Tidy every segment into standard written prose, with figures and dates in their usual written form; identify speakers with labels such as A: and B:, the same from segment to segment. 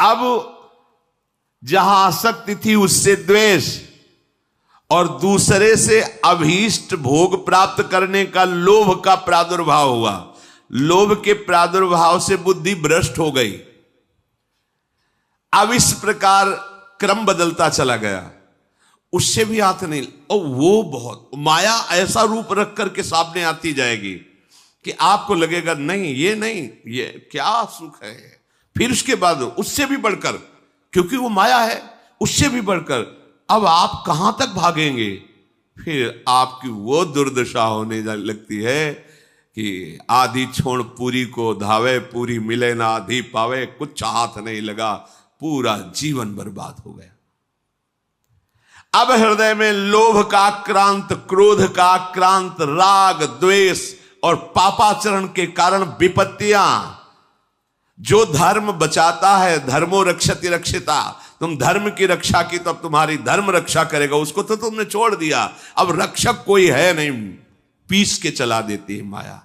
A: अब जहां आसक्ति थी उससे द्वेष, और दूसरे से अभीष्ट भोग प्राप्त करने का लोभ का प्रादुर्भाव हुआ। लोभ के प्रादुर्भाव से बुद्धि भ्रष्ट हो गई। अब इस प्रकार क्रम बदलता चला गया, उससे भी हाथ नहीं। और वो बहुत माया ऐसा रूप रख करके सामने आती जाएगी कि आपको लगेगा नहीं ये क्या सुख है। फिर उसके बाद उससे भी बढ़कर, क्योंकि वो माया है, उससे भी बढ़कर अब आप कहां तक भागेंगे। फिर आपकी वो दुर्दशा होने लगती है कि आधी छोड़ पूरी को धावे, पूरी मिले ना आधी पावे, कुछ हाथ नहीं लगा, पूरा जीवन बर्बाद हो गया। अब हृदय में लोभ का आक्रांत, क्रोध का आक्रांत, राग द्वेष और पापाचरण के कारण विपत्तियां, जो धर्म बचाता है, धर्मो रक्षति रक्षिता, तुम धर्म की रक्षा की तो अब तुम्हारी धर्म रक्षा करेगा, उसको तो तुमने छोड़ दिया। अब रक्षक कोई है नहीं, पीस के चला देती है माया।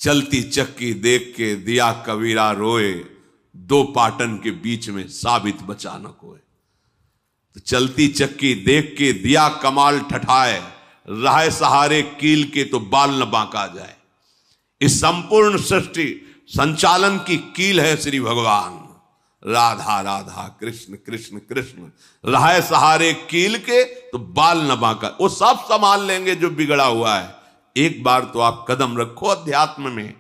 A: चलती चक्की देख के दिया कबीरा रोए, दो पाटन के बीच में साबित बचा न कोई। तो चलती चक्की देख के दिया कमाल ठठाए, राह सहारे कील के तो बाल न बांका जाए। इस संपूर्ण सृष्टि संचालन की कील है श्री भगवान। राधा राधा कृष्ण कृष्ण कृष्ण, राह सहारे कील के तो बाल न बांका। वो सब संभाल लेंगे जो बिगड़ा हुआ है। एक बार तो आप कदम रखो अध्यात्म में।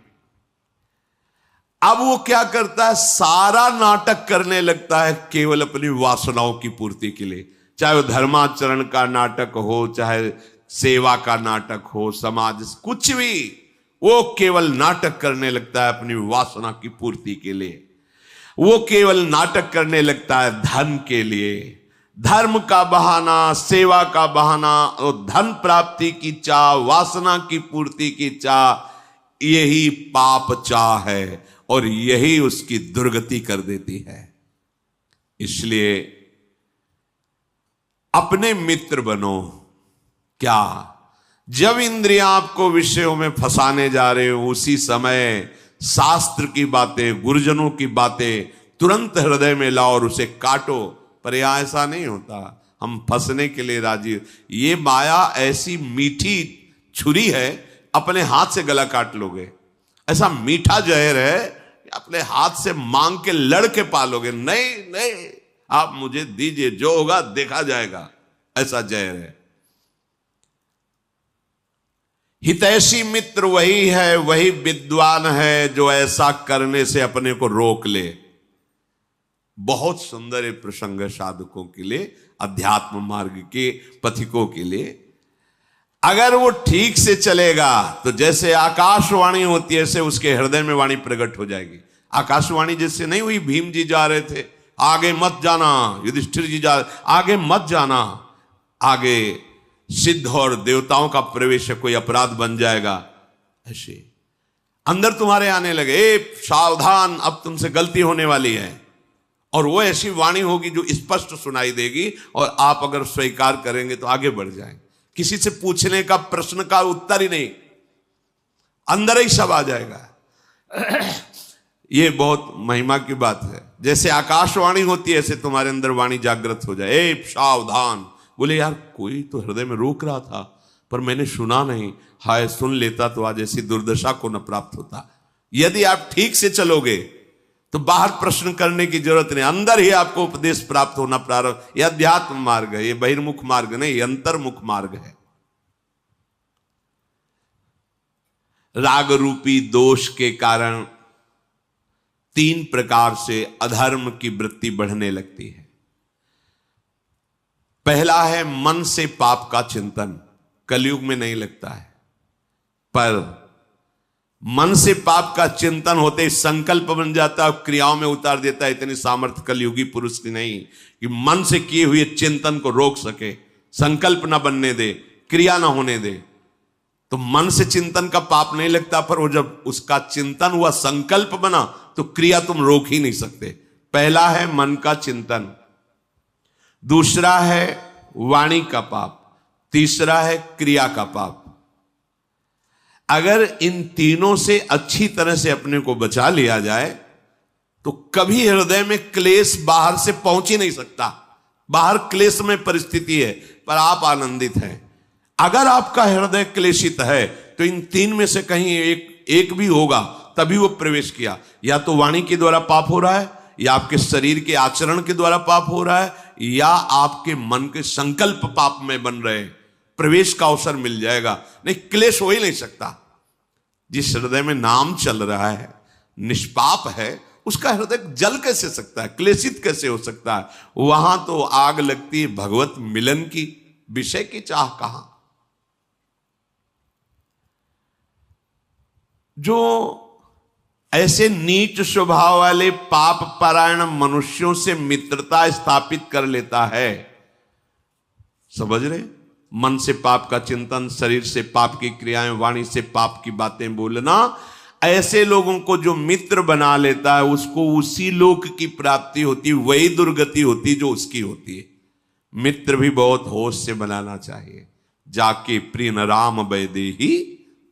A: अब वो क्या करता है, सारा नाटक करने लगता है केवल अपनी वासनाओं की पूर्ति के लिए। चाहे वो धर्माचरण का नाटक हो, चाहे सेवा का नाटक हो, समाज कुछ भी, वो केवल नाटक करने लगता है अपनी वासना की पूर्ति के लिए। वो केवल नाटक करने लगता है धन के लिए। धर्म का बहाना, सेवा का बहाना, और धन प्राप्ति की चाह, वासना की पूर्ति की चाह, यही पाप चाह है और यही उसकी दुर्गति कर देती है। इसलिए अपने मित्र बनो। क्या, जब इंद्रियां आपको विषयों में फंसाने जा रहे हो, उसी समय शास्त्र की बातें, गुरुजनों की बातें तुरंत हृदय में लाओ और उसे काटो। पर यह ऐसा नहीं होता, हम फंसने के लिए राजी। ये माया ऐसी मीठी छुरी है, अपने हाथ से गला काट लोगे। ऐसा मीठा जहर है, अपने हाथ से मांग के लड़ के पालोगे। नहीं नहीं, आप मुझे दीजिए, जो होगा देखा जाएगा, ऐसा जहर है। हितैषी मित्र वही है, वही विद्वान है जो ऐसा करने से अपने को रोक ले। बहुत सुंदर प्रसंग है साधकों के लिए, अध्यात्म मार्ग के पथिकों के लिए। अगर वो ठीक से चलेगा तो जैसे आकाशवाणी होती है, ऐसे उसके हृदय में वाणी प्रकट हो जाएगी। आकाशवाणी जैसे नहीं हुई, भीम जी जा रहे थे, आगे मत जाना, युधिष्ठिर जी जा रहे, आगे मत जाना, आगे सिद्ध और देवताओं का प्रवेश है, कोई अपराध बन जाएगा। ऐसे अंदर तुम्हारे आने लगे, सावधान, अब तुमसे गलती होने वाली है। और वो ऐसी वाणी होगी जो स्पष्ट सुनाई देगी, और आप अगर स्वीकार करेंगे तो आगे बढ़ जाएंगे। किसी से पूछने का, प्रश्न का उत्तर ही नहीं, अंदर ही सब आ जाएगा। ये बहुत महिमा की बात है। जैसे आकाशवाणी होती है, ऐसे तुम्हारे अंदर वाणी जागृत हो जाए। ए सावधान, बोले यार कोई तो हृदय में रोक रहा था पर मैंने सुना नहीं, हाय सुन लेता तो आज ऐसी दुर्दशा को न प्राप्त होता। यदि आप ठीक से चलोगे तो बाहर प्रश्न करने की जरूरत नहीं, अंदर ही आपको उपदेश प्राप्त होना प्रारंभ। यह अध्यात्म मार्ग है, यह बहिर्मुख मार्ग नहीं, यह अंतर्मुख मार्ग है। राग रूपी दोष के कारण 3 प्रकार से अधर्म की वृत्ति बढ़ने लगती है। पहला है मन से पाप का चिंतन। कलयुग में नहीं लगता है, पर मन से पाप का चिंतन होते ही संकल्प बन जाता है, क्रियाओं में उतार देता है। इतनी सामर्थ्य कलयुगी पुरुष की नहीं कि मन से किए हुए चिंतन को रोक सके, संकल्प ना बनने दे, क्रिया ना होने दे। तो मन से चिंतन का पाप नहीं लगता, पर वो जब उसका चिंतन हुआ, संकल्प बना, तो क्रिया तुम रोक ही नहीं सकते। पहला है मन का चिंतन, दूसरा है वाणी का पाप, तीसरा है क्रिया का पाप। अगर इन तीनों से अच्छी तरह से अपने को बचा लिया जाए तो कभी हृदय में क्लेश बाहर से पहुंच ही नहीं सकता। बाहर क्लेश में परिस्थिति है, पर आप आनंदित हैं। अगर आपका हृदय क्लेशित है तो इन तीन में से कहीं एक भी होगा, तभी वो प्रवेश किया। या तो वाणी के द्वारा पाप हो रहा है, या आपके शरीर के आचरण के द्वारा पाप हो रहा है, या आपके मन के संकल्प पाप में बन रहे हैं। प्रवेश का अवसर मिल जाएगा, नहीं क्लेश हो ही नहीं सकता। जिस हृदय में नाम चल रहा है, निष्पाप है, उसका हृदय जल कैसे सकता है, क्लेशित कैसे हो सकता है? वहां तो आग लगती है भगवत मिलन की, विषय की चाह कहां। जो ऐसे नीच स्वभाव वाले पाप परायण मनुष्यों से मित्रता स्थापित कर लेता है, समझ रहे, मन से पाप का चिंतन, शरीर से पाप की क्रियाएं, वाणी से पाप की बातें बोलना, ऐसे लोगों को जो मित्र बना लेता है उसको उसी लोक की प्राप्ति होती, वही दुर्गति होती जो उसकी होती है। मित्र भी बहुत होश से बनाना चाहिए। जाके प्रिय न राम वैदेही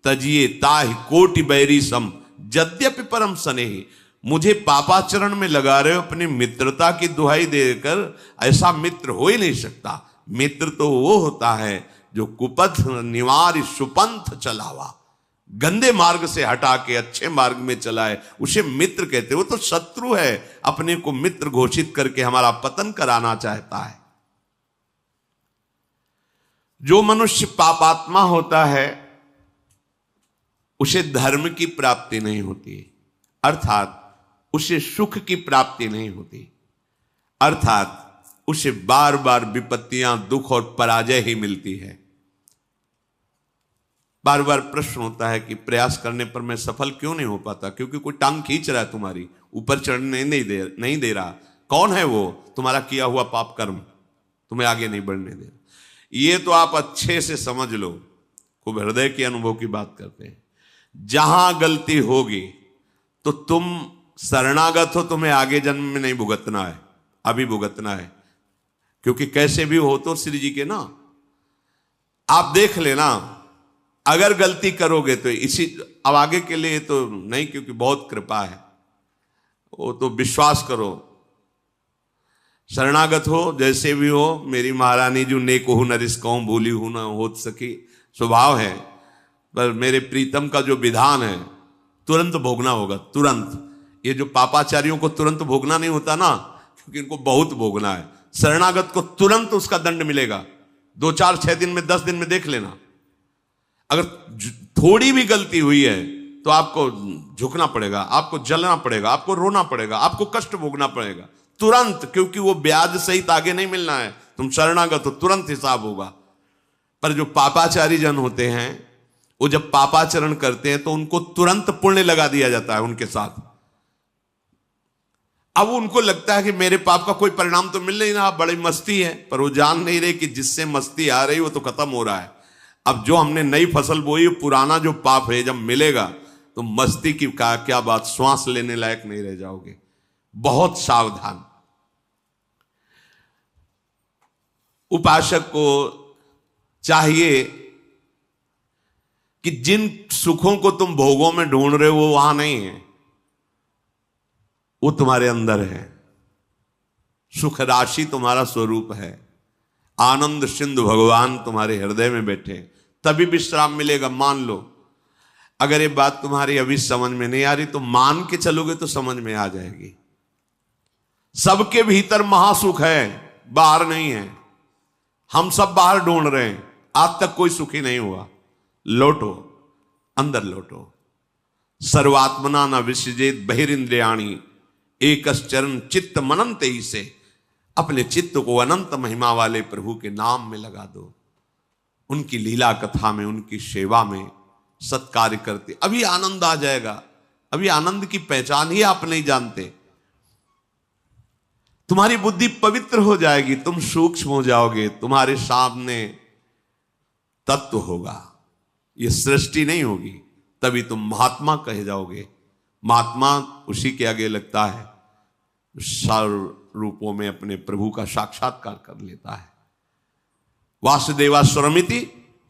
A: तजिए ताहि कोटि बैरी सम यद्यपि परम स्नेही। मुझे पापाचरण में लगा रहे हो अपनी मित्रता की दुहाई देकर, ऐसा मित्र हो ही नहीं सकता। मित्र तो वो होता है जो कुपथ निवार सुपंथ चलावा, गंदे मार्ग से हटा के अच्छे मार्ग में चलाए, उसे मित्र कहते। वो तो शत्रु है, अपने को मित्र घोषित करके हमारा पतन कराना चाहता है। जो मनुष्य पापात्मा होता है उसे धर्म की प्राप्ति नहीं होती, अर्थात उसे सुख की प्राप्ति नहीं होती, अर्थात उसे बार बार विपत्तियां, दुख और पराजय ही मिलती है। बार बार प्रश्न होता है कि प्रयास करने पर मैं सफल क्यों नहीं हो पाता? क्योंकि कोई टांग खींच रहा है तुम्हारी, ऊपर चढ़ने नहीं दे रहा। कौन है वो? तुम्हारा किया हुआ पाप कर्म तुम्हें आगे नहीं बढ़ने दे रहा। ये तो आप अच्छे से समझ लो, खूब हृदय के अनुभव की बात करते हैं। जहां गलती होगी तो तुम शरणागत हो, तुम्हें आगे जन्म में नहीं भुगतना है, अभी भुगतना है। क्योंकि कैसे भी हो तो श्री जी के ना, आप देख लेना, अगर गलती करोगे तो इसी, अब आगे के लिए तो नहीं, क्योंकि बहुत कृपा है, वो तो विश्वास करो। शरणागत हो, जैसे भी हो, मेरी महारानी जो नेक हो न रिस्कहूं भूली हूं न होत सकी, स्वभाव है। पर मेरे प्रीतम का जो विधान है तुरंत भोगना होगा, तुरंत। ये जो पापाचारियों को तुरंत भोगना नहीं होता ना, क्योंकि इनको बहुत भोगना है। शरणागत को तुरंत उसका दंड मिलेगा, 2 4 6 दिन में, 10 दिन में देख लेना। अगर थोड़ी भी गलती हुई है तो आपको झुकना पड़ेगा, आपको जलना पड़ेगा, आपको रोना पड़ेगा, आपको कष्ट भोगना पड़ेगा तुरंत, क्योंकि वो ब्याज सहित आगे नहीं मिलना है। तुम शरणागत हो, तुरंत हिसाब होगा। पर जो पापाचारी जन होते हैं, वो जब पापाचरण करते हैं तो उनको तुरंत पुण्य लगा दिया जाता है उनके साथ। अब उनको लगता है कि मेरे पाप का कोई परिणाम तो मिल नहीं रहा, बड़ी मस्ती है, पर वो जान नहीं रहे कि जिससे मस्ती आ रही वो तो खत्म हो रहा है। अब जो हमने नई फसल बोई, पुराना जो पाप है जब मिलेगा तो मस्ती की क्या बात, श्वास लेने लायक नहीं रह जाओगे। बहुत सावधान। उपासक को चाहिए कि जिन सुखों को तुम भोगों में ढूंढ रहे हो वो वहां नहीं है, वो तुम्हारे अंदर है। सुख राशि तुम्हारा स्वरूप है। आनंद सिंधु भगवान तुम्हारे हृदय में बैठे, तभी विश्राम मिलेगा। मान लो, अगर ये बात तुम्हारी अभी समझ में नहीं आ रही तो मान के चलोगे तो समझ में आ जाएगी। सबके भीतर महासुख है, बाहर नहीं है। हम सब बाहर ढूंढ रहे हैं, आज तक कोई सुखी नहीं हुआ। लौटो, अंदर लौटो। सर्वात्मना न विसृजेत बहिरिंद्रियाणि एकश्चरण चित्त मनंत ही से। अपने चित्त को अनंत महिमा वाले प्रभु के नाम में लगा दो, उनकी लीला कथा में, उनकी सेवा में सत्कार्य करते, अभी आनंद आ जाएगा। अभी आनंद की पहचान ही आप नहीं जानते। तुम्हारी बुद्धि पवित्र हो जाएगी, तुम सूक्ष्म हो जाओगे, तुम्हारे सामने तत्व होगा, ये सृष्टि नहीं होगी। तभी तुम महात्मा कहे जाओगे। महात्मा उसी के आगे लगता है सर्व रूपों में अपने प्रभु का साक्षात्कार कर लेता है। वासुदेवा स्वरमिति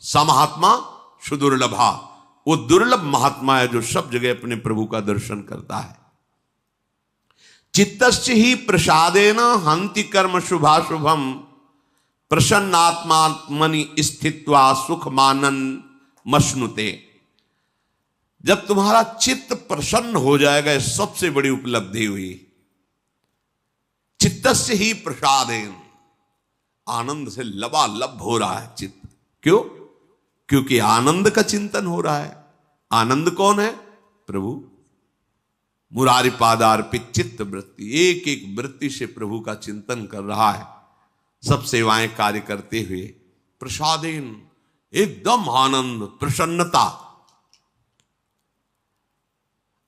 A: समहात्मा सुदुर्लभा। वो दुर्लभ महात्मा है जो सब जगह अपने प्रभु का दर्शन करता है। चित्तस्य ही प्रसादेन हंति कर्म शुभाशुभम प्रसन्नात्मात्मनि स्थित्वा सुख मानन मश्नुते। जब तुम्हारा चित्त प्रसन्न हो जाएगा, सबसे बड़ी उपलब्धि हुई। चित्तस्य ही प्रसादेन, आनंद से लबालब हो रहा है चित्त। क्यों? क्योंकि आनंद का चिंतन हो रहा है। आनंद कौन है? प्रभु। मुरारी पादार्पित चित्त वृत्ति, एक एक वृत्ति से प्रभु का चिंतन कर रहा है, सब सेवाएं कार्य करते हुए। प्रसादेन, एकदम आनंद, प्रसन्नता।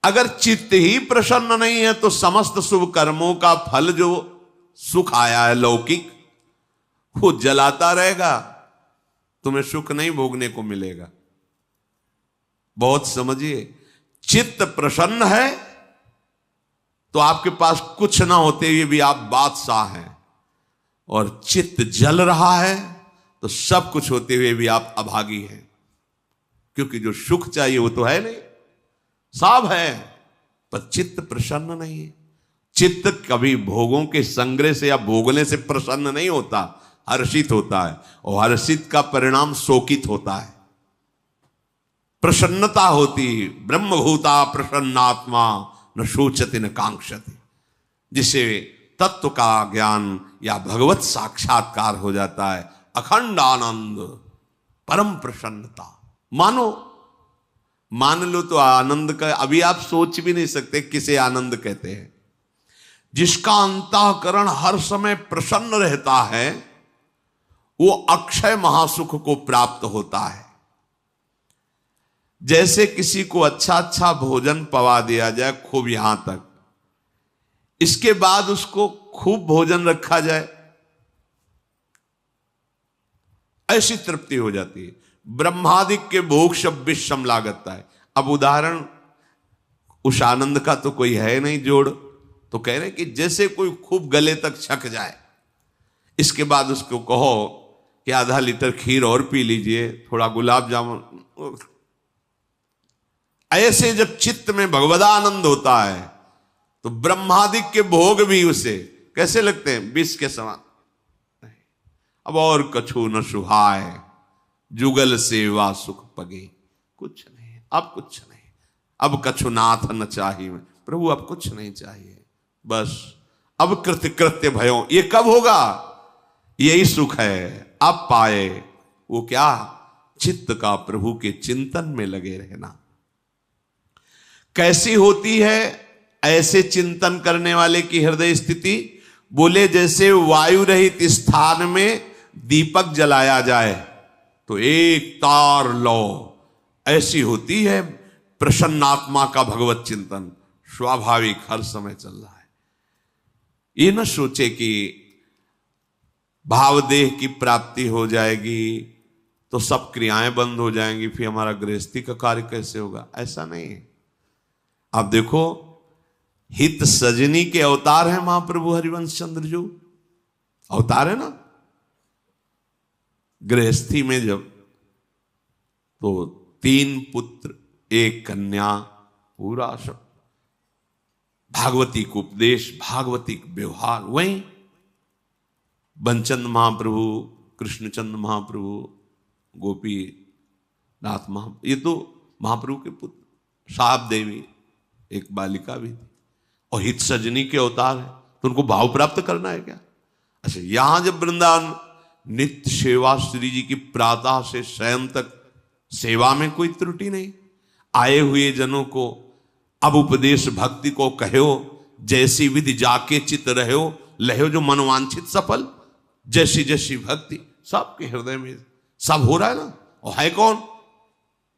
A: अगर चित्त ही प्रसन्न नहीं है तो समस्त शुभ कर्मों का फल जो सुख आया है लौकिक, वो जलाता रहेगा, तुम्हें सुख नहीं भोगने को मिलेगा। बहुत समझिए, चित्त प्रसन्न है तो आपके पास कुछ ना होते हुए भी आप बादशाह हैं, और चित्त जल रहा है तो सब कुछ होते हुए भी आप अभागी हैं। क्योंकि जो सुख चाहिए वो तो है नहीं, सब है, पर चित्त प्रसन्न नहीं है। चित्त कभी भोगों के संग्रह से या भोगने से प्रसन्न नहीं होता, हर्षित होता है, और हर्षित का परिणाम शोकित होता है। प्रसन्नता होती, ब्रह्मभूता प्रसन्नात्मा न शोचति न कांक्षति, जिसे तत्व का ज्ञान या भगवत साक्षात्कार हो जाता है। अखंड आनंद, परम प्रसन्नता। मान लो तो आनंद का अभी आप सोच भी नहीं सकते किसे आनंद कहते हैं। जिसका अंतःकरण हर समय प्रसन्न रहता है वो अक्षय महासुख को प्राप्त होता है। जैसे किसी को अच्छा अच्छा भोजन पवा दिया जाए खूब यहां तक, इसके बाद उसको खूब भोजन रखा जाए, ऐसी तृप्ति हो जाती है। ब्रह्मादिक के भोग सब विषम लागता है। अब उदाहरण उस आनंद का तो कोई है नहीं जोड़, तो कह रहे कि जैसे कोई खूब गले तक छक जाए, इसके बाद उसको कहो कि आधा लीटर खीर और पी लीजिए, थोड़ा गुलाब जामुन। ऐसे जब चित्त में भगवदानंद होता है तो ब्रह्मादिक के भोग भी उसे कैसे लगते हैं? विष के समान। अब और कछु न सुहाय, जुगल सेवा सुख पगे। कुछ नहीं, अब कुछ नहीं, अब कछु नाथ न चाहिए। प्रभु अब कुछ नहीं चाहिए, बस अब कृत्य कृत्य भयो। ये कब होगा? यही सुख है अब पाए। वो क्या? चित्त का प्रभु के चिंतन में लगे रहना। कैसी होती है ऐसे चिंतन करने वाले की हृदय स्थिति? बोले जैसे वायु रहित स्थान में दीपक जलाया जाए तो एक तार लो, ऐसी होती है प्रसन्नात्मा का भगवत चिंतन। स्वाभाविक हर समय चल रहा है। ये न सोचे कि भावदेह की प्राप्ति हो जाएगी तो सब क्रियाएं बंद हो जाएंगी, फिर हमारा गृहस्थी का कार्य कैसे होगा? ऐसा नहीं है। आप देखो, हित सजनी के अवतार है महाप्रभु हरिवंश चंद्र जो अवतार है ना। गृहस्थी में जब तो 3 पुत्र 1 कन्या, पूरा सब भागवती को उपदेश, भागवती व्यवहार। वहीं बंचंद महाप्रभु, कृष्णचंद महाप्रभु, गोपी नाथ महाप्रभु, ये तो महाप्रभु के पुत्र। साहब देवी एक बालिका भी थी, और हित सजनी के अवतार है, तो उनको भाव प्राप्त करना है क्या? अच्छा, यहां जब वृंदावन नित्य सेवा श्री जी की प्रातः से शयन तक सेवा में कोई त्रुटि नहीं। आए हुए जनों को अब उपदेश भक्ति को कहो, जैसी विधि जाके चित रहो, लहो जो मनवांछित सफल। जैसी जैसी भक्ति सबके हृदय में सब हो रहा है ना। और है कौन?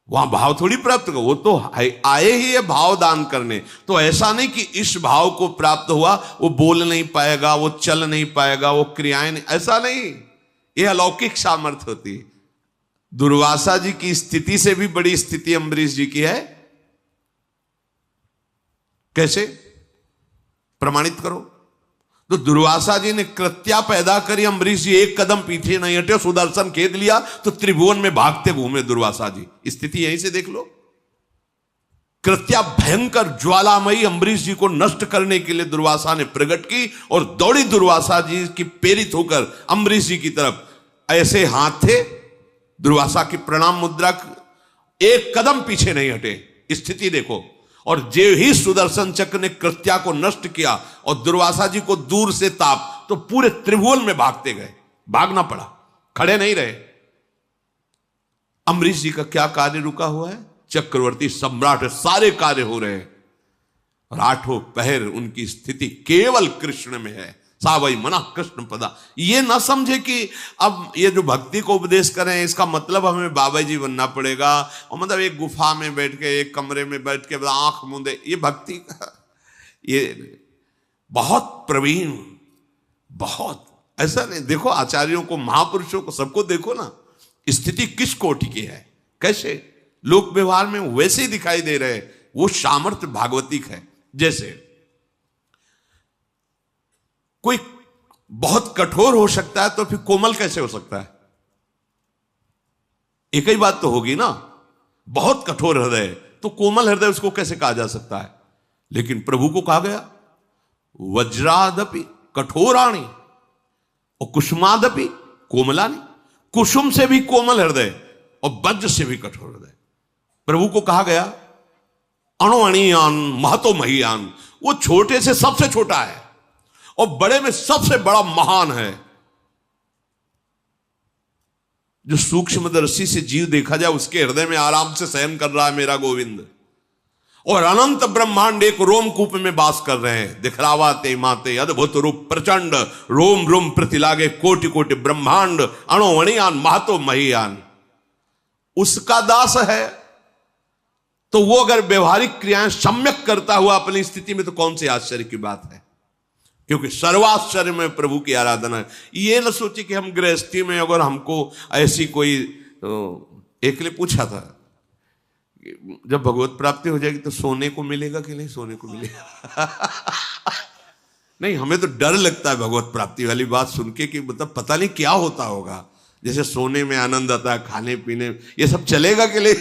A: वहां भाव थोड़ी प्राप्त करो, वो तो आए ही है भाव दान करने। तो ऐसा नहीं कि इस भाव को प्राप्त हुआ वो बोल नहीं पाएगा, वो चल नहीं पाएगा, वो क्रियाएं नहीं, ऐसा नहीं। ये अलौकिक सामर्थ्य होती है। दुर्वासा जी की स्थिति से भी बड़ी स्थिति अम्बरीश जी की है। कैसे प्रमाणित करो? तो दुर्वासा जी ने कृत्या पैदा करी, अम्बरीश जी एक कदम पीछे नहीं हटे, सुदर्शन खेद लिया तो त्रिभुवन में भागते घूमे दुर्वासा जी। स्थिति यहीं से देख लो। कृत्या भयंकर ज्वालामयी अम्बरीश जी को नष्ट करने के लिए दुर्वासा ने प्रकट की और दौड़ी दुर्वासा जी की प्रेरित होकर अम्बरीश जी की तरफ। ऐसे हाथ थे दुर्वासा की प्रणाम मुद्रा, एक कदम पीछे नहीं हटे। स्थिति देखो। और जे ही सुदर्शन चक्र ने कृत्या को नष्ट किया और दुर्वासा जी को दूर से ताप, तो पूरे त्रिभुवन में भागते गए, भागना पड़ा, खड़े नहीं रहे। अम्बरीश जी का क्या कार्य रुका हुआ है? चक्रवर्ती सम्राट है, सारे कार्य हो रहे हैं और आठों पहर उनकी स्थिति केवल कृष्ण में है। सावई मना कृष्ण पदा। ये ना समझे कि अब ये जो भक्ति को उपदेश करें इसका मतलब हमें बाबा जी बनना पड़ेगा और मतलब एक गुफा में बैठ के, एक कमरे में बैठ के आंख मूंदे, ये भक्ति का ये बहुत प्रवीण, बहुत ऐसा नहीं। देखो आचार्यों को, महापुरुषों को, सबको देखो ना, स्थिति किस कोटि की है, कैसे लोक व्यवहार में वैसे ही दिखाई दे रहे। वो सामर्थ्य भागवतिक है। जैसे कोई बहुत कठोर हो सकता है तो फिर कोमल कैसे हो सकता है? एक ही बात तो होगी ना। बहुत कठोर हृदय तो कोमल हृदय उसको कैसे कहा जा सकता है? लेकिन प्रभु को कहा गया वज्रादपि कठोराणी और कुसुमादपि कोमलानी। कुसुम से भी कोमल हृदय और वज्र से भी कठोर हृदय। प्रभु को कहा गया अणुअणियान महतो महियान। वो छोटे से सबसे छोटा है और बड़े में सबसे बड़ा महान है। जो सूक्ष्मदर्शी से जीव देखा जाए उसके हृदय में आराम से शयन कर रहा है मेरा गोविंद, और अनंत ब्रह्मांड एक रोमकूप में वास कर रहे हैं। दिखलावा ते माते अद्भुत रूप प्रचंड, रोम रोम प्रतिलागे कोटि कोटि ब्रह्मांड, अणुअणियान महतो महियान। उसका दास है तो वो अगर व्यवहारिक क्रियाएं सम्यक करता हुआ अपनी स्थिति में, तो कौन सी आश्चर्य की बात है? क्योंकि सर्वाश्चर्य में प्रभु की आराधना है। ये न सोचे कि हम गृहस्थी में अगर हमको ऐसी कोई, एक ने पूछा था जब भगवत प्राप्ति हो जाएगी तो सोने को मिलेगा कि नहीं? सोने को मिलेगा नहीं, हमें तो डर लगता है भगवत प्राप्ति वाली बात सुन के कि मतलब पता नहीं क्या होता होगा। जैसे सोने में आनंद आता है, खाने पीने, ये सब चलेगा कि नहीं?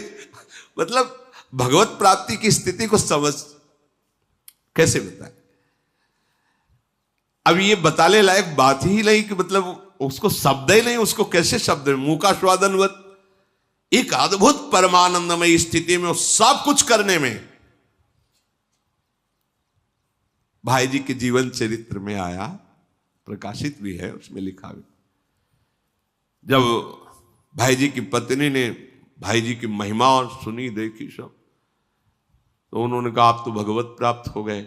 A: मतलब भगवत प्राप्ति की स्थिति को समझ कैसे बताए? अब ये बताने लायक बात ही नहीं कि मतलब उसको शब्द ही नहीं, उसको कैसे शब्द में मुंह का स्वादनवत एक अद्भुत परमानंदमय स्थिति में, सब कुछ करने में। भाई जी के जीवन चरित्र में आया, प्रकाशित भी है, उसमें लिखा भी। जब भाई जी की पत्नी ने भाई जी की महिमा और सुनी, देखी सब, तो उन्होंने कहा आप तो भगवत प्राप्त हो गए,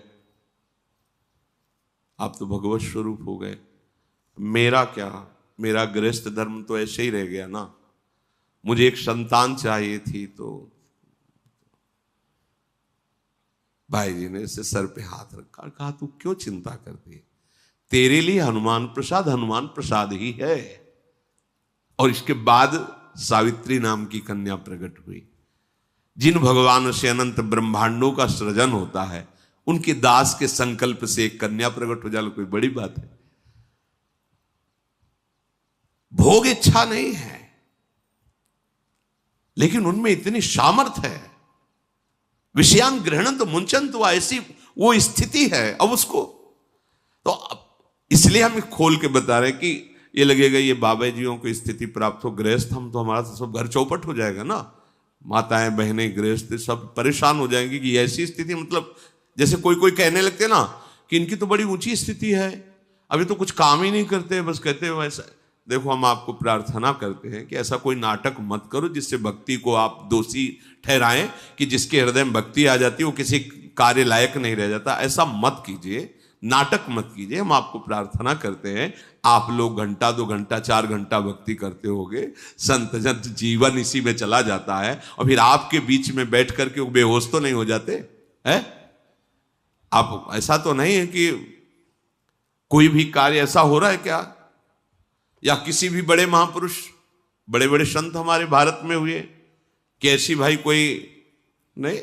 A: आप तो भगवत स्वरूप हो गए, मेरा क्या, मेरा गृहस्थ धर्म तो ऐसे ही रह गया ना, मुझे एक संतान चाहिए थी। तो भाई जी ने इसे सर पे हाथ रखा, कहा तू क्यों चिंता करती है, तेरे लिए हनुमान प्रसाद ही है। और इसके बाद सावित्री नाम की कन्या प्रकट हुई। जिन भगवान से अनंत ब्रह्मांडों का सृजन होता है, उनके दास के संकल्प से एक कन्या प्रकट हो जाए, कोई बड़ी बात है? भोग इच्छा नहीं है, लेकिन उनमें इतनी सामर्थ्य है। विषयान ग्रहण तो मुंचन, तो ऐसी वो स्थिति है। अब उसको तो इसलिए हम खोल के बता रहे हैं कि ये लगेगा ये बाबा जियों को स्थिति प्राप्त हो, गृहस्थ हम तो हमारा तो सब घर चौपट हो जाएगा ना, माताएं बहनें गृहस्थ सब परेशान हो जाएंगी कि ऐसी स्थिति। मतलब जैसे कोई कोई कहने लगते ना कि इनकी तो बड़ी ऊंची स्थिति है, अभी तो कुछ काम ही नहीं करते, बस कहते हो ऐसा। देखो हम आपको प्रार्थना करते हैं कि ऐसा कोई नाटक मत करो जिससे भक्ति को आप दोषी ठहराएं कि जिसके हृदय में भक्ति आ जाती है वो किसी कार्य लायक नहीं रह जाता। ऐसा मत कीजिए, नाटक मत कीजिए। हम आपको प्रार्थना करते हैं, आप लोग घंटा 2 घंटा 4 घंटा भक्ति करते होगे, संत जन जीवन इसी में चला जाता है, और फिर आपके बीच में बैठ करके वो बेहोश तो नहीं हो जाते हैं? आप ऐसा तो नहीं है कि कोई भी कार्य ऐसा हो रहा है क्या, या किसी भी बड़े महापुरुष, बड़े बड़े संत हमारे भारत में हुए कि ऐसी भाई कोई नहीं?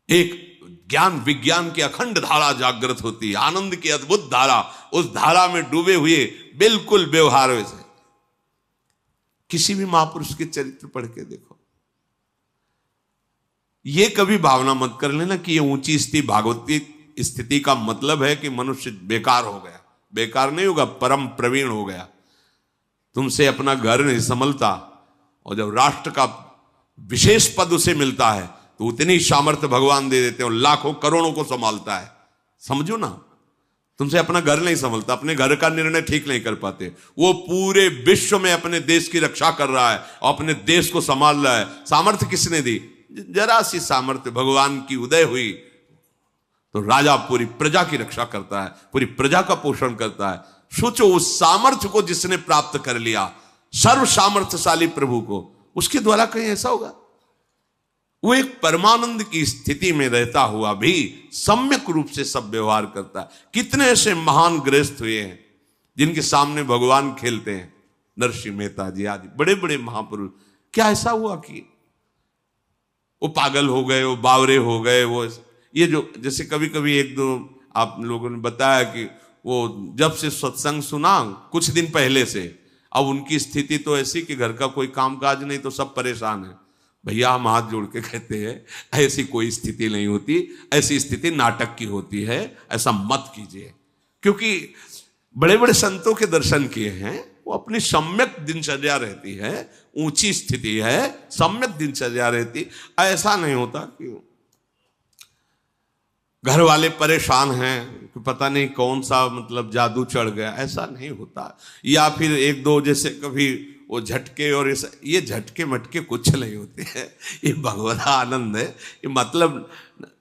A: एक ज्ञान विज्ञान की अखंड धारा जागृत होती है, आनंद की अद्भुत धारा, उस धारा में डूबे हुए बिल्कुल व्यवहार वैसे। किसी भी महापुरुष के चरित्र पढ़ के देखो, ये कभी भावना मत कर लेना कि ये ऊंची स्थिति भागवती स्थिति का मतलब है कि मनुष्य बेकार हो गया। बेकार नहीं होगा, परम प्रवीण हो गया। तुमसे अपना घर नहीं संभलता, और जब राष्ट्र का विशेष पद उसे मिलता है तो उतनी सामर्थ्य भगवान दे देते हैं, लाखों करोड़ों को संभालता है। समझो ना, तुमसे अपना घर नहीं संभलता, अपने घर का निर्णय ठीक नहीं कर पाते, वो पूरे विश्व में अपने देश की रक्षा कर रहा है और अपने देश को संभाल रहा है। सामर्थ्य किसने दी? जरा सी सामर्थ्य भगवान की उदय हुई तो राजा पूरी प्रजा की रक्षा करता है, पूरी प्रजा का पोषण करता है। सोचो, उस सामर्थ्य को जिसने प्राप्त कर लिया, सर्व सामर्थ्यशाली प्रभु को, उसके द्वारा कहीं ऐसा होगा? वो एक परमानंद की स्थिति में रहता हुआ भी सम्यक रूप से सब व्यवहार करता है। कितने ऐसे महान गृहस्थ हुए हैं जिनके सामने भगवान खेलते हैं, नरसिंह मेहता जी आदि बड़े बड़े महापुरुष। क्या ऐसा हुआ कि वो पागल हो गए, वो बावरे हो गए? वो ये जो जैसे कभी कभी एक दो आप लोगों ने बताया कि वो जब से सत्संग सुना कुछ दिन पहले से, अब उनकी स्थिति तो ऐसी कि घर का कोई कामकाज नहीं तो सब परेशान है। भैया हम हाथ जोड़ के कहते हैं, ऐसी कोई स्थिति नहीं होती, ऐसी स्थिति नाटक की होती है, ऐसा मत कीजिए। क्योंकि बड़े बड़े संतों के दर्शन किए हैं, वो अपनी सम्यक दिनचर्या रहती है, ऊंची स्थिति है, सम्यक दिनचर्या रहती। ऐसा नहीं होता कि घर वाले परेशान हैं कि पता नहीं कौन सा मतलब जादू चढ़ गया, ऐसा नहीं होता। या फिर एक दो जैसे कभी वो झटके, और ये झटके मटके कुछ नहीं होते हैं, ये भगवत आनंद है। ये मतलब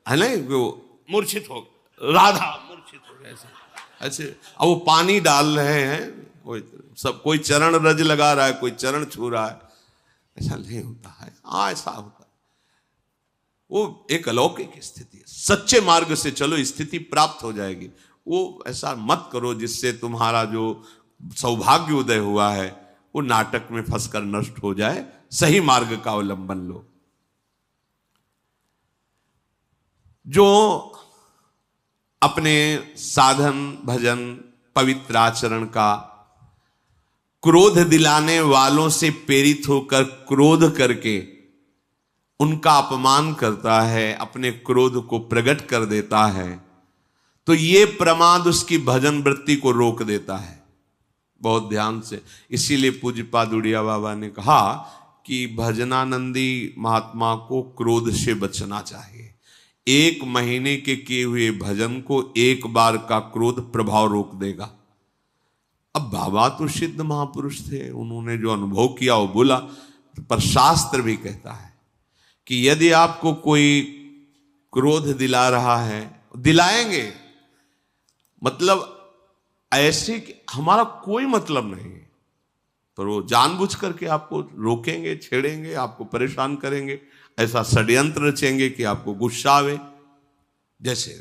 A: है ना, वो मूर्छित हो, राधा मूर्छित हो गए ऐसे, अब वो पानी डाल रहे हैं, कोई चरण रज लगा रहा है, कोई चरण छू रहा है, ऐसा नहीं होता है। हाँ, ऐसा होता है। वो एक अलौकिक स्थिति है। सच्चे मार्ग से चलो, स्थिति प्राप्त हो जाएगी। वो ऐसा मत करो जिससे तुम्हारा जो सौभाग्य उदय हुआ है वो नाटक में फंसकर नष्ट हो जाए। सही मार्ग का अवलंबन लो। जो अपने साधन भजन पवित्र आचरण का क्रोध दिलाने वालों से प्रेरित होकर क्रोध करके उनका अपमान करता है, अपने क्रोध को प्रकट कर देता है, तो ये प्रमाद उसकी भजन वृत्ति को रोक देता है। बहुत ध्यान से। इसीलिए पूज्यपाद उड़िया बाबा ने कहा कि भजनानंदी महात्मा को क्रोध से बचना चाहिए। 1 महीने के किए हुए भजन को 1 बार का क्रोध प्रभाव रोक देगा। अब बाबा तो सिद्ध महापुरुष थे, उन्होंने जो अनुभव किया वो बोला। पर शास्त्र भी कहता है कि यदि आपको कोई क्रोध दिला रहा है, दिलाएंगे, मतलब ऐसे कि हमारा कोई मतलब नहीं है, पर वो जानबूझ करके आपको रोकेंगे, छेड़ेंगे, आपको परेशान करेंगे, ऐसा षड्यंत्र रचेंगे कि आपको गुस्सा आवे। जैसे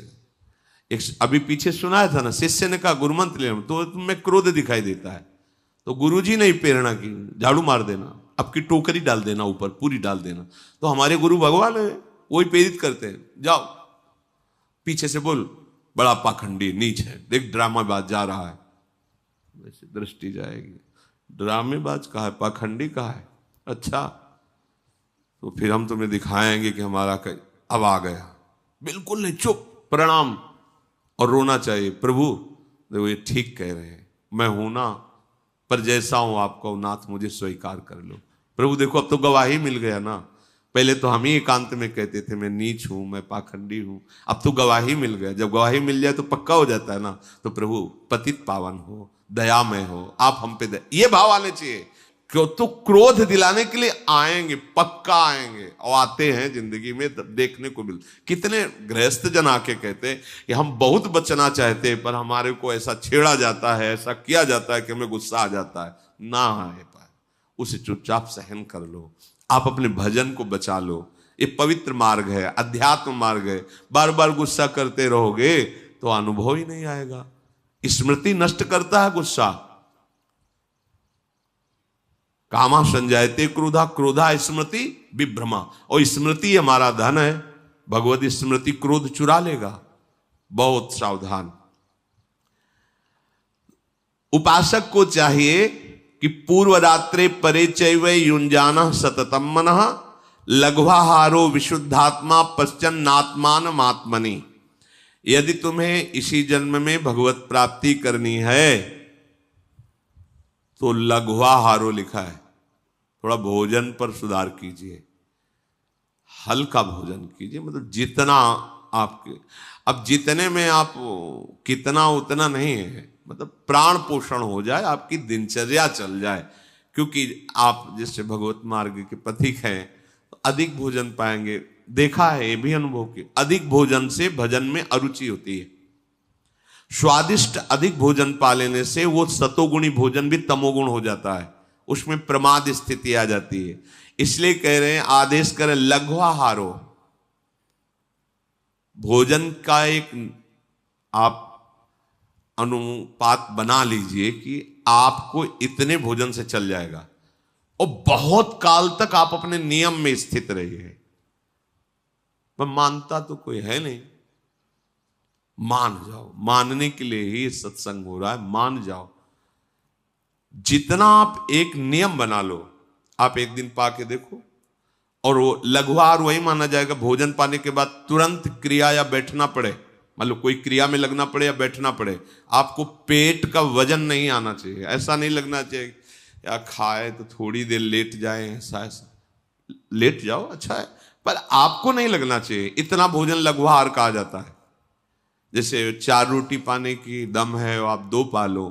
A: एक अभी पीछे सुनाया था ना, शिष्य ने कहा गुरुमंत्र ले, तो तुम्हें क्रोध दिखाई देता है तो गुरुजी ने प्रेरणा की, झाड़ू मार देना, आपकी टोकरी डाल देना, ऊपर पूरी डाल देना। तो हमारे गुरु भगवान है, वही प्रेरित करते हैं, जाओ पीछे से बोल, बड़ा पाखंडी नीच है, देख ड्रामाबाज जा रहा है, वैसे दृष्टि जाएगी। ड्रामेबाज कहा है, पाखंडी कहा है, अच्छा तो फिर हम तुम्हें दिखाएंगे कि हमारा अब आ गया। बिल्कुल नहीं, चुप, प्रणाम, और रोना चाहिए। प्रभु देखो ये ठीक कह रहे हैं, मैं हूं ना, पर जैसा हूं आपको नाथ मुझे स्वीकार कर लो। प्रभु देखो अब तो गवाही मिल गया ना, पहले तो हम ही एकांत में कहते थे मैं नीच हूं, मैं पाखंडी हूं, अब तो गवाही मिल गया। जब गवाही मिल जाए तो पक्का हो जाता है ना। तो प्रभु पतित पावन हो, दयामय हो, आप हम पे ये भाव आने चाहिए। क्यों? तो क्रोध दिलाने के लिए आएंगे, पक्का आएंगे, और आते हैं जिंदगी में देखने को मिल। कितने गृहस्थ जन आके कहते हैं कि हम बहुत बचना चाहते हैं पर हमारे को ऐसा छेड़ा जाता है, ऐसा किया जाता है कि हमें गुस्सा आ जाता है। ना आए पाए, उसे चुपचाप सहन कर लो, आप अपने भजन को बचा लो। ये पवित्र मार्ग है, अध्यात्म मार्ग है। बार बार गुस्सा करते रहोगे तो अनुभव ही नहीं आएगा। स्मृति नष्ट करता है गुस्सा। कामा संजायते क्रोधा, क्रोधा स्मृति विभ्रमा, और स्मृति हमारा धन है। भगवत स्मृति क्रोध चुरा लेगा, बहुत सावधान। उपासक को चाहिए कि पूर्व रात्रे परे चैव युंजान सततम मनः लघ्वाहारो विशुद्धात्मा पश्चन्नात्मान आत्मनि। यदि तुम्हें इसी जन्म में भगवत प्राप्ति करनी है तो लघ्वाहारो लिखा है, थोड़ा भोजन पर सुधार कीजिए, हल्का भोजन कीजिए, मतलब जितना आपके, अब जितने में आप कितना उतना नहीं है, मतलब प्राण पोषण हो जाए, आपकी दिनचर्या चल जाए। क्योंकि आप जिससे भगवत मार्ग के पथिक हैं तो अधिक भोजन पाएंगे। देखा है, ये भी अनुभव किया, अधिक भोजन से भजन में अरुचि होती है। स्वादिष्ट अधिक भोजन पा लेने से वो सतोगुणी भोजन भी तमोगुण हो जाता है, उसमें प्रमाद स्थिति आ जाती है। इसलिए कह रहे हैं, आदेश करें लघ्वाहारो, भोजन का एक आप अनुपात बना लीजिए कि आपको इतने भोजन से चल जाएगा और बहुत काल तक आप अपने नियम में स्थित रहिए। पर मानता तो कोई है नहीं, मान जाओ, मानने के लिए ही सत्संग हो रहा है, मान जाओ। जितना आप एक नियम बना लो, आप एक दिन पा के देखो, और वो लघुआहार वही माना जाएगा भोजन पाने के बाद तुरंत क्रिया या बैठना पड़े, मतलब कोई क्रिया में लगना पड़े या बैठना पड़े, आपको पेट का वजन नहीं आना चाहिए। ऐसा नहीं लगना चाहिए या खाए तो थोड़ी देर लेट जाए, ऐसा ऐसा लेट जाओ अच्छा है, पर आपको नहीं लगना चाहिए। इतना भोजन लघुआहार कहा जाता है। जैसे 4 रोटी पाने की दम है और आप 2 पा लो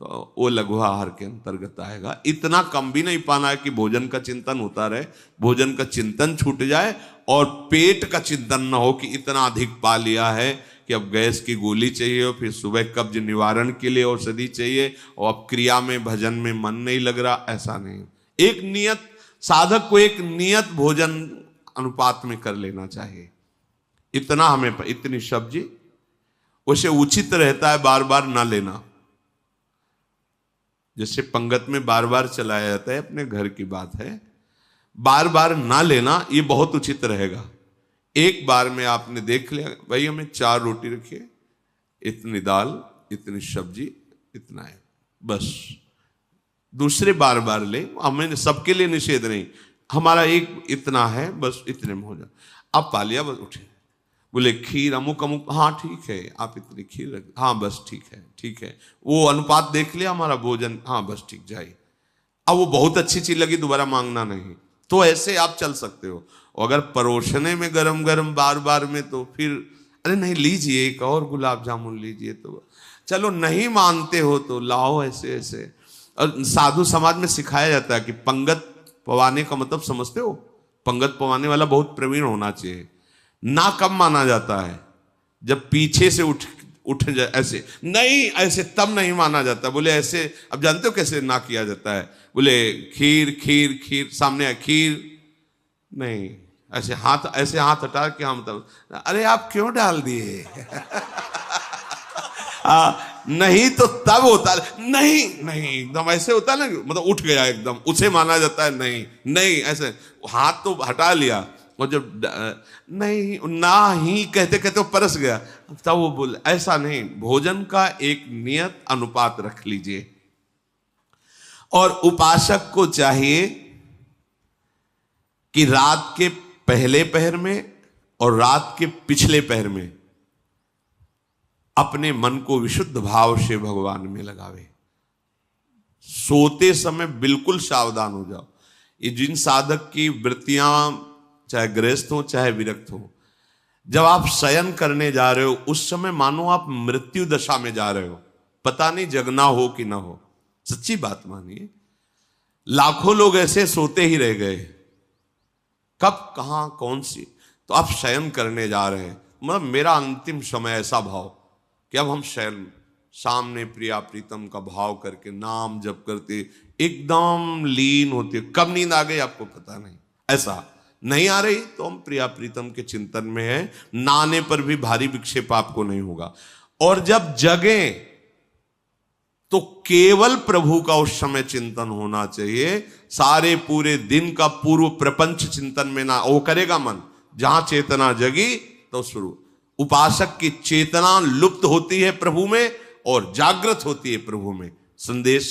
A: तो वो लघुआहार के अंतर्गत आएगा। इतना कम भी नहीं पाना है कि भोजन का चिंतन होता रहे, भोजन का चिंतन छूट जाए और पेट का चिंतन ना हो कि इतना अधिक पा लिया है कि अब गैस की गोली चाहिए और फिर सुबह कब्ज निवारण के लिए औषधि चाहिए और अब क्रिया में भजन में मन नहीं लग रहा। ऐसा नहीं, एक नियत साधक को एक नियत भोजन अनुपात में कर लेना चाहिए। इतना हमें, इतनी सब्जी, उसे उचित रहता है बार बार ना लेना। जैसे पंगत में बार बार चलाया जाता है, अपने घर की बात है, बार बार ना लेना ये बहुत उचित रहेगा। एक बार में आपने देख लिया भाई हमें 4 रोटी रखिए, इतनी दाल, इतनी सब्जी, इतना है, बस। दूसरे बार बार ले, हमें सबके लिए निषेध नहीं, हमारा एक इतना है, बस इतने में हो जाए। अब पा लिया, बस उठे, बोले खीर अमुक अमुक, हाँ ठीक है, आप इतनी खीर रख, हाँ बस ठीक है ठीक है, वो अनुपात देख लिया हमारा भोजन, हाँ बस ठीक जाइए। अब वो बहुत अच्छी चीज लगी, दोबारा मांगना नहीं, तो ऐसे आप चल सकते हो। अगर परोसने में गरम गरम बार बार में तो फिर अरे नहीं लीजिए, एक और गुलाब जामुन लीजिए, तो चलो नहीं मानते हो तो लाओ, ऐसे ऐसे। और साधु समाज में सिखाया जाता है कि पंगत पवाने का मतलब समझते हो, पंगत पवाने वाला बहुत प्रवीण होना चाहिए। ना कब माना जाता है, जब पीछे से उठ जाए, ऐसे नहीं, ऐसे तब नहीं माना जाता। बोले ऐसे, अब जानते हो कैसे ना किया जाता है, बोले खीर खीर खीर, सामने खीर नहीं, ऐसे हाथ हटा के हम तब, अरे आप क्यों डाल दिए नहीं तो तब होता नहीं, नहीं एकदम ऐसे होता है ना, मतलब उठ गया एकदम, उसे माना जाता है। नहीं नहीं, ऐसे हाथ तो हटा लिया, और जब नहीं ना ही कहते कहते वो परस गया, तब वो बोले ऐसा नहीं। भोजन का एक नियत अनुपात रख लीजिए। और उपासक को चाहिए कि रात के पहले पहर में और रात के पिछले पहर में अपने मन को विशुद्ध भाव से भगवान में लगावे। सोते समय बिल्कुल सावधान हो जाओ। ये जिन साधक की वृत्तियां चाहे गृहस्थ हो चाहे विरक्त हो, जब आप शयन करने जा रहे हो उस समय मानो आप मृत्यु दशा में जा रहे हो, पता नहीं जगना हो कि ना हो। सच्ची बात मानिए, लाखों लोग ऐसे सोते ही रह गए, कब कहां कौन सी, तो आप शयन करने जा रहे हैं। मतलब मेरा अंतिम समय ऐसा भाव कि अब हम शयन, सामने प्रिया प्रीतम का भाव करके नाम जप करते एकदम लीन होते, कब नींद आ गई आपको पता नहीं। ऐसा नहीं आ रही तो हम प्रिया प्रीतम के चिंतन में है, नाने पर भी भारी विक्षेप आपको नहीं होगा। और जब जगे तो केवल प्रभु का उस समय चिंतन होना चाहिए। सारे पूरे दिन का पूर्व प्रपंच चिंतन में ना, वो करेगा मन, जहां चेतना जगी तो शुरू। उपासक की चेतना लुप्त होती है प्रभु में और जागृत होती है प्रभु में। संदेश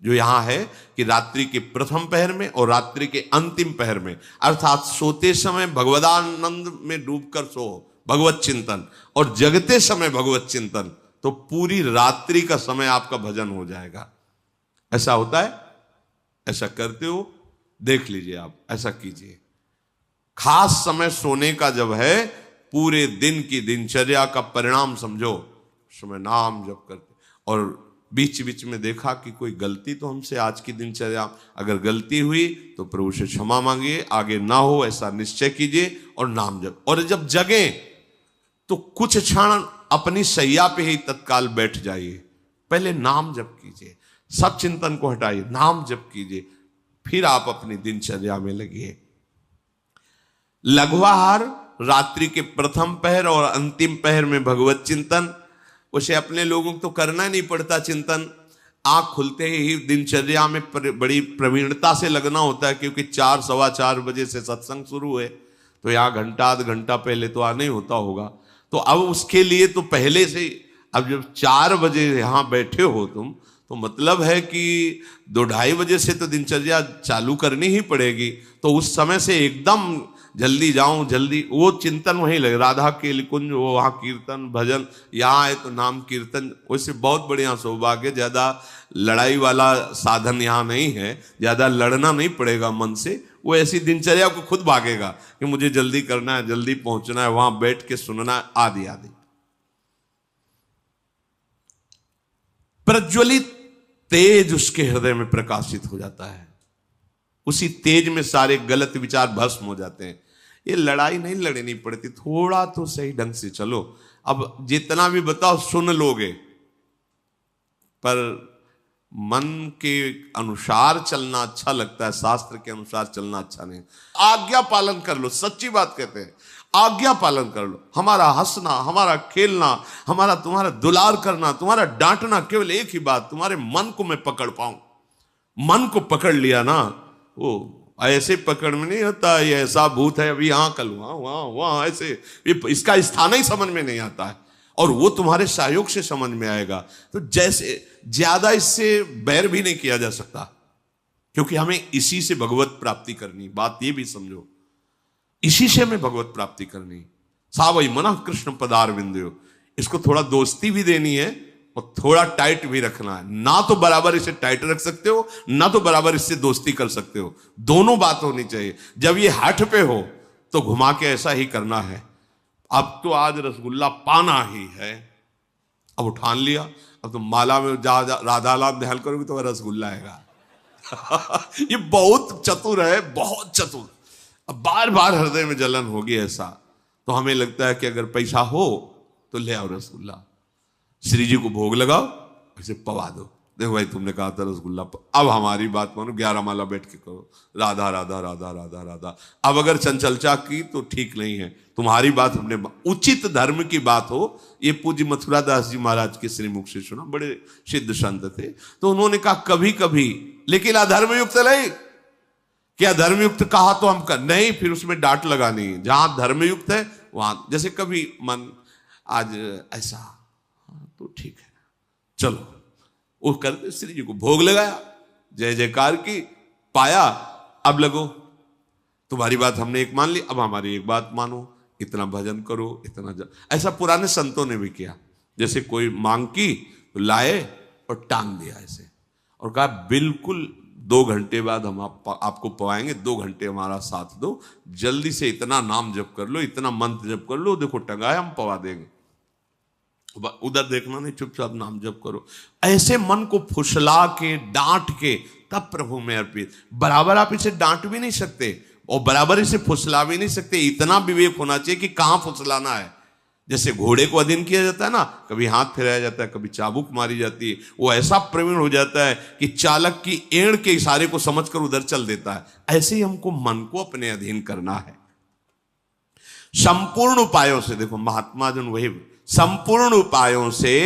A: जो यहां है कि रात्रि के प्रथम पहर में और रात्रि के अंतिम पहर में, अर्थात सोते समय भगवदानंद में डूबकर सो भगवत चिंतन, और जगते समय भगवत चिंतन, तो पूरी रात्रि का समय आपका भजन हो जाएगा। ऐसा होता है? ऐसा करते हो? देख लीजिए, आप ऐसा कीजिए। खास समय सोने का जब है, पूरे दिन की दिनचर्या का परिणाम समझो, समय नाम जप करते, और बीच बीच में देखा कि कोई गलती तो हमसे आज की दिनचर्या, अगर गलती हुई तो प्रभु से क्षमा मांगिए, आगे ना हो ऐसा निश्चय कीजिए और नाम जप। और जब जगे तो कुछ क्षण अपनी सैया पे ही तत्काल बैठ जाइए, पहले नाम जप कीजिए, सब चिंतन को हटाइए, नाम जप कीजिए, फिर आप अपनी दिनचर्या में लगिए। लघुआहार रात्रि के प्रथम पहर और अंतिम पहर में भगवत चिंतन, उसे अपने लोगों को तो करना नहीं पड़ता चिंतन, आंख खुलते ही दिनचर्या में बड़ी प्रवीणता से लगना होता है, क्योंकि 4 सवा 4 बजे से सत्संग शुरू है, तो यहाँ घंटा आध घंटा पहले तो आना ही होता होगा। तो अब उसके लिए तो पहले से, अब जब 4 बजे यहाँ बैठे हो तुम, तो मतलब है कि 2-2:30 बजे से तो दिनचर्या चालू करनी ही पड़ेगी। तो उस समय से एकदम जल्दी जाऊं, जल्दी, वो चिंतन वहीं लगे, राधा के कुंज, वो वहाँ कीर्तन भजन, यहाँ है तो नाम कीर्तन। वैसे बहुत बढ़िया सौभाग्य, ज्यादा लड़ाई वाला साधन यहाँ नहीं है, ज्यादा लड़ना नहीं पड़ेगा मन से, वो ऐसी दिनचर्या को खुद भागेगा कि मुझे जल्दी करना है, जल्दी पहुंचना है, वहां बैठ के सुनना है, आदि आदि। प्रज्वलित तेज उसके हृदय में प्रकाशित हो जाता है, उसी तेज में सारे गलत विचार भस्म हो जाते हैं। ये लड़ाई नहीं लड़नी पड़ती, थोड़ा तो सही ढंग से चलो। अब जितना भी बताओ सुन लोगे, पर मन के अनुसार चलना अच्छा लगता है, शास्त्र के अनुसार चलना अच्छा नहीं। आज्ञा पालन कर लो, सच्ची बात कहते हैं, आज्ञा पालन कर लो। हमारा हंसना, हमारा खेलना, हमारा तुम्हारा दुलार करना, तुम्हारा डांटना, केवल एक ही बात, तुम्हारे मन को मैं पकड़ पाऊं। मन को पकड़ लिया ना, वो ऐसे पकड़ में नहीं होता, ये ऐसा भूत है, अभी यहां कल वहां वहां वहां, ऐसे इसका स्थान ही समझ में नहीं आता है, और वो तुम्हारे सहयोग से समझ में आएगा। तो जैसे ज्यादा इससे बैर भी नहीं किया जा सकता, क्योंकि हमें इसी से भगवत प्राप्ति करनी। बात ये भी समझो, इसी से हमें भगवत प्राप्ति करनी। सावई मना कृष्ण पदार विंदयो, इसको थोड़ा दोस्ती भी देनी है और थोड़ा टाइट भी रखना है। ना तो बराबर इसे टाइट रख सकते हो, ना तो बराबर इससे दोस्ती कर सकते हो, दोनों बात होनी चाहिए। जब ये हठ पे हो तो घुमा के ऐसा ही करना है, अब तो आज रसगुल्ला पाना ही है, अब उठान लिया, अब तो माला में जा राधा नाम ध्यान करोगे तो रसगुल्ला आएगा। ये बहुत चतुर है, बहुत चतुर। अब बार बार हृदय में जलन होगी ऐसा, तो हमें लगता है कि अगर पैसा हो तो ले आओ रसगुल्ला, श्री जी को भोग लगाओ, ऐसे पवा दो। देखो भाई तुमने कहा था रसगुल्ला, अब हमारी बात मानो, 11 माला बैठ के करो, राधा राधा राधा राधा राधा। अब अगर चंचलचा की तो ठीक नहीं है, तुम्हारी बात हमने, उचित धर्म की बात हो। ये पूज्य मथुरा दास जी महाराज के श्रीमुख से सुना, बड़े सिद्ध संत थे, तो उन्होंने कहा कभी कभी, लेकिन अधर्मयुक्त नहीं, क्या धर्मयुक्त कहा तो हम कर नहीं, फिर उसमें डांट लगानी। जहां धर्मयुक्त है वहां, जैसे कभी मन आज ऐसा, तो ठीक है चलो, वो करते, श्री जी को भोग लगाया, जय जयकार की, पाया, अब लगो तुम्हारी बात हमने एक मान ली, अब हमारी एक बात मानो, इतना भजन करो, इतना ऐसा पुराने संतों ने भी किया। जैसे कोई मांग की तो लाए और टांग दिया ऐसे, और कहा बिल्कुल 2 घंटे बाद हम आपको पवाएंगे, 2 घंटे हमारा साथ दो, जल्दी से इतना नाम जप कर लो, इतना मंत्र जप कर लो, देखो टंगा है, हम पवा देंगे। उधर देखना नहीं, चुपचाप नाम जप करो। ऐसे मन को फुसला के, डांट के, तब प्रभु में अर्पित। बराबर आप इसे डांट भी नहीं सकते और बराबर इसे फुसला भी नहीं सकते, इतना विवेक होना चाहिए कि कहां फुसलाना है। जैसे घोड़े को अधीन किया जाता है ना, कभी हाथ फिराया जाता है, कभी चाबुक मारी जाती है, वो ऐसा प्रवीण हो जाता है कि चालक की एड़ के इशारे को समझकर उधर चल देता है। ऐसे ही हमको मन को अपने अधीन करना है संपूर्ण उपायों से। देखो महात्मा जन वही, संपूर्ण उपायों से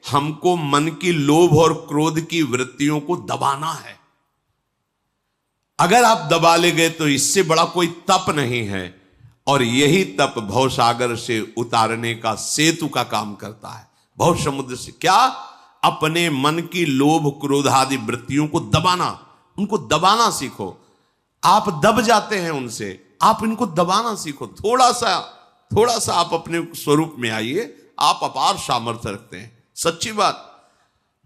A: हमको मन की लोभ और क्रोध की वृत्तियों को दबाना है। अगर आप दबा ले गए तो इससे बड़ा कोई तप नहीं है, और यही तप भवसागर से उतारने का सेतु का काम करता है। भव समुद्र से क्या, अपने मन की लोभ क्रोध आदि वृत्तियों को दबाना, उनको दबाना सीखो। आप दब जाते हैं उनसे, आप इनको दबाना सीखो। थोड़ा सा आप अपने स्वरूप में आइए, आप अपार सामर्थ्य रखते हैं। सच्ची बात,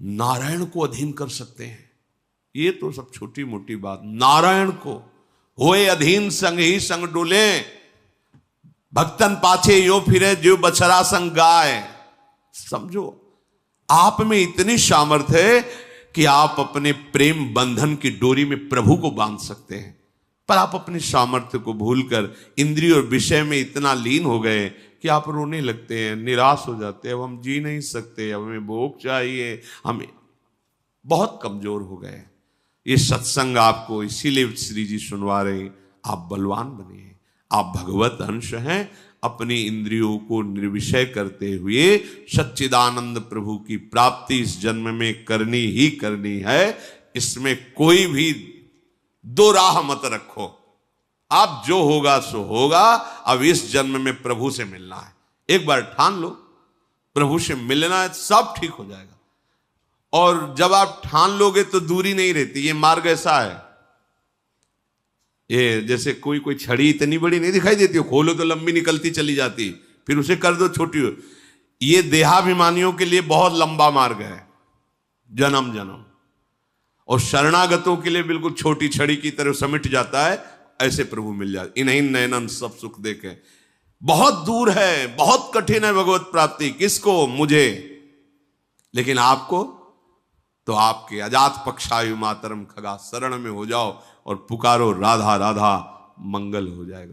A: नारायण को अधीन कर सकते हैं। ये तो सब छोटी मोटी बात। नारायण को होए अधीन, संग ही संग डोले, भक्तन पाछे यो फिरे, जो बछड़ा संग गाय। समझो, आप में इतनी सामर्थ्य है कि आप अपने प्रेम बंधन की डोरी में प्रभु को बांध सकते हैं। पर आप अपनी सामर्थ्य को भूलकर इंद्रिय और विषय में इतना लीन हो गए कि आप रोने लगते हैं, निराश हो जाते हैं। अब हम जी नहीं सकते, अब हमें भोग चाहिए, हमें बहुत कमजोर हो गए। ये सत्संग आपको इसीलिए श्री जी सुनवा रहे हैं, आप बलवान बने, आप भगवत अंश हैं। अपनी इंद्रियों को निर्विषय करते हुए सच्चिदानंद प्रभु की प्राप्ति इस जन्म में करनी ही करनी है। इसमें कोई भी दो राह मत रखो। आप जो होगा सो होगा। अब इस जन्म में प्रभु से मिलना है, एक बार ठान लो, प्रभु से मिलना है, सब ठीक हो जाएगा। और जब आप ठान लोगे तो दूरी नहीं रहती। ये मार्ग ऐसा है, ये जैसे कोई छड़ी इतनी बड़ी नहीं दिखाई देती, खोलो तो लंबी निकलती चली जाती, फिर उसे कर दो छोटी हो। ये देहाभिमानियों के लिए बहुत लंबा मार्ग है, जन्म जन्म। और शरणागतों के लिए बिल्कुल छोटी छड़ी की तरह समिट जाता है, ऐसे प्रभु मिल जाते। इन्हीं नयनन सब सुख देखे। बहुत दूर है, बहुत कठिन है भगवत प्राप्ति। किसको? मुझे। लेकिन आपको तो आपके अजात पक्षायु मातरम खगा शरण में हो जाओ और पुकारो राधा राधा, मंगल हो जाएगा।